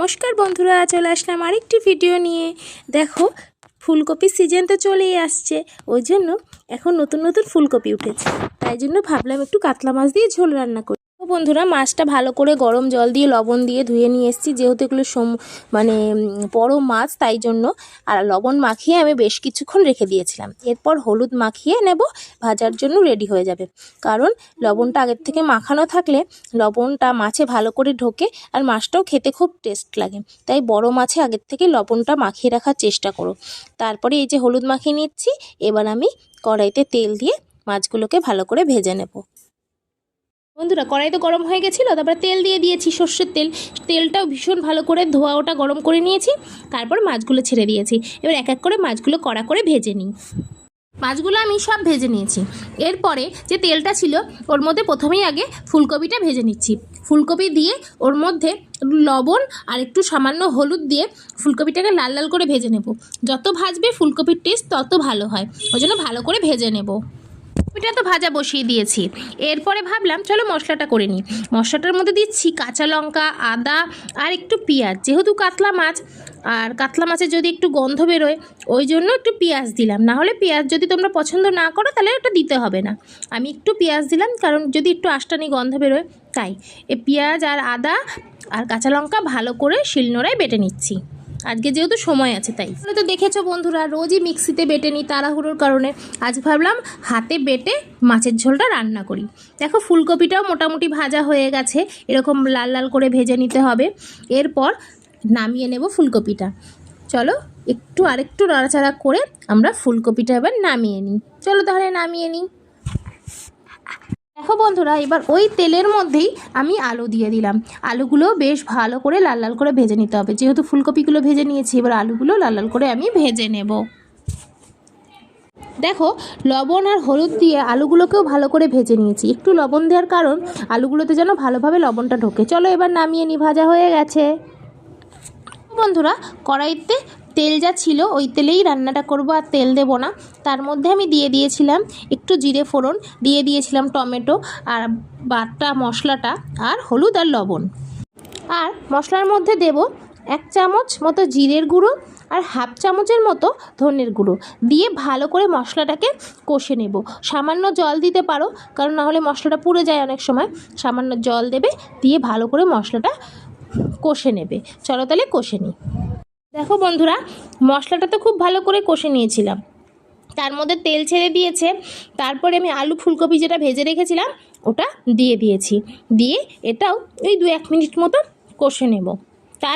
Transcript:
নমস্কার বন্ধুরা, চলে আসলাম আরেকটি ভিডিও নিয়ে। দেখো, ফুলকপির সিজন তো চলেই আসছে, ওই জন্য এখন নতুন নতুন ফুলকপি উঠেছে, তাই জন্য ভাবলাম একটু কাতলা মাছ দিয়ে ঝোল রান্না করি। বন্ধুরা, মাছটা ভালো করে গরম জল দিয়ে লবণ দিয়ে ধুয়ে নিয়ে এসেছি, যেহেতু এগুলো বড় মাছ, তাই জন্য। আর লবণ মাখিয়ে আমি বেশ কিছুক্ষণ রেখে দিয়েছিলাম। এরপর হলুদ মাখিয়ে নেব, ভাজার জন্য রেডি হয়ে যাবে। কারণ লবণটা আগের থেকে মাখানো থাকলে লবণটা মাছে ভালো করে ঢোকে, আর মাছটাও খেতে খুব টেস্ট লাগে। তাই বড় মাছে আগের থেকে লবণটা মাখিয়ে রাখার চেষ্টা করো। তারপরে এই যে হলুদ মাখিয়ে নিচ্ছি, এবার আমি কড়াইতে তেল দিয়ে মাছগুলোকে ভালো করে ভেজে নেব। বন্ধুরা, কড়াই তো গরম হয়ে গেছিলো, তারপরে তেল দিয়ে দিয়েছি সর্ষের তেল। তেলটাও ভীষণ ভালো করে ধোয়া ওটা গরম করে নিয়েছি, তারপর মাছগুলো ছেড়ে দিয়েছি। এবার এক এক করে মাছগুলো কড়া করে ভেজে নিই। মাছগুলো আমি সব ভেজে নিয়েছি। এরপরে যে তেলটা ছিল ওর মধ্যে প্রথমেই আগে ফুলকপিটা ভেজে নিচ্ছি। ফুলকপি দিয়ে ওর মধ্যে লবণ আর একটু সামান্য হলুদ দিয়ে ফুলকপিটাকে লাল লাল করে ভেজে নেব। যত ভাজবে ফুলকপির টেস্ট তত ভালো হয়, ওই জন্য ভালো করে ভেজে নেব। এটা তো ভাজা বসিয়ে দিয়েছি। এরপরে ভাবলাম চলো মশলাটা করে নিই। মশলাটার মধ্যে দিচ্ছি কাঁচা লঙ্কা, আদা আর একটু পেঁয়াজ। যেহেতু কাতলা মাছ, আর কাতলা মাছের যদি একটু গন্ধ বেরোয়, ওই জন্য একটু পেঁয়াজ দিলাম। না হলে পেঁয়াজ যদি তোমরা পছন্দ না করো তাহলে ওটা দিতে হবে না। আমি একটু পেঁয়াজ দিলাম, কারণ যদি একটু আষ্টানি গন্ধ বেরোয় তাই। এই পেঁয়াজ আর আদা আর কাঁচা লঙ্কা ভালো করে শিলনোড়ায় বেটে নিচ্ছি। আজকে যেহেতু সময় আছে তাই। তো দেখেছো বন্ধুরা, রোজই মিক্সিতে বেটে নিই তাড়াহুড়োর কারণে। আজ ভাবলাম হাতে বেটে মাছের ঝোলটা রান্না করি। দেখো, ফুলকপিটাও মোটামুটি ভাজা হয়ে গেছে, এরকম লাল লাল করে ভেজে নিতে হবে। এরপর নামিয়ে নেব ফুলকপিটা। চলো আরেকটু নাড়াচাড়া করে আমরা ফুলকপিটা এবার নামিয়ে নিই। চলো তাহলে নামিয়ে নিই। দেখো বন্ধুরা, এবার ওই তেলের মধ্যেই আমি আলু দিয়ে দিলাম। আলুগুলো বেশ ভালো করে লাল লাল করে ভেজে নিতে হবে। যেহেতু ফুলকপিগুলো ভেজে নিয়েছি, এবার আলুগুলো লাল লাল করে আমি ভেজে নেব। দেখো, লবণ আর হলুদ দিয়ে আলুগুলোকেও ভালো করে ভেজে নিয়েছি। একটু লবণ দেওয়ার কারণ আলুগুলোতে যেন ভালোভাবে লবণটা ঢোকে। চলো এবার নামিয়ে নিই, ভাজা হয়ে গেছে। বন্ধুরা, কড়াইতে তেল যা ছিল ওই তেলেই রান্নাটা করব, আর তেল দেব না। তার মধ্যে আমি দিয়ে দিয়েছিলাম একটু জিরে ফোড়ন, দিয়ে দিয়েছিলাম টমেটো আর বাটা মশলাটা, আর হলুদ আর লবণ। আর মশলার মধ্যে দেব 1 চামচ মতো জিরের গুঁড়ো আর হাফ চামচের মতো ধনের গুঁড়ো দিয়ে ভালো করে মশলাটাকে কষে নেব। সামান্য জল দিতে পারো, কারণ না হলে মশলাটা পুড়ে যায় অনেক সময়। সামান্য জল দেবে, দিয়ে ভালো করে মশলাটা কষে নেবে। চলো তাহলে কষে নিই। দেখো বন্ধুরা, মশলাটা তো খুব ভালো করে কষে নিয়েছিলাম, তার মধ্যে তেল ছেড়ে দিয়েছে। তারপরে আমি আলু ফুলকপি যেটা ভেজে রেখেছিলাম ওটা দিয়ে দিয়েছি, দিয়ে এটাও ওই 2-1 মিনিট মতো কষে নেব।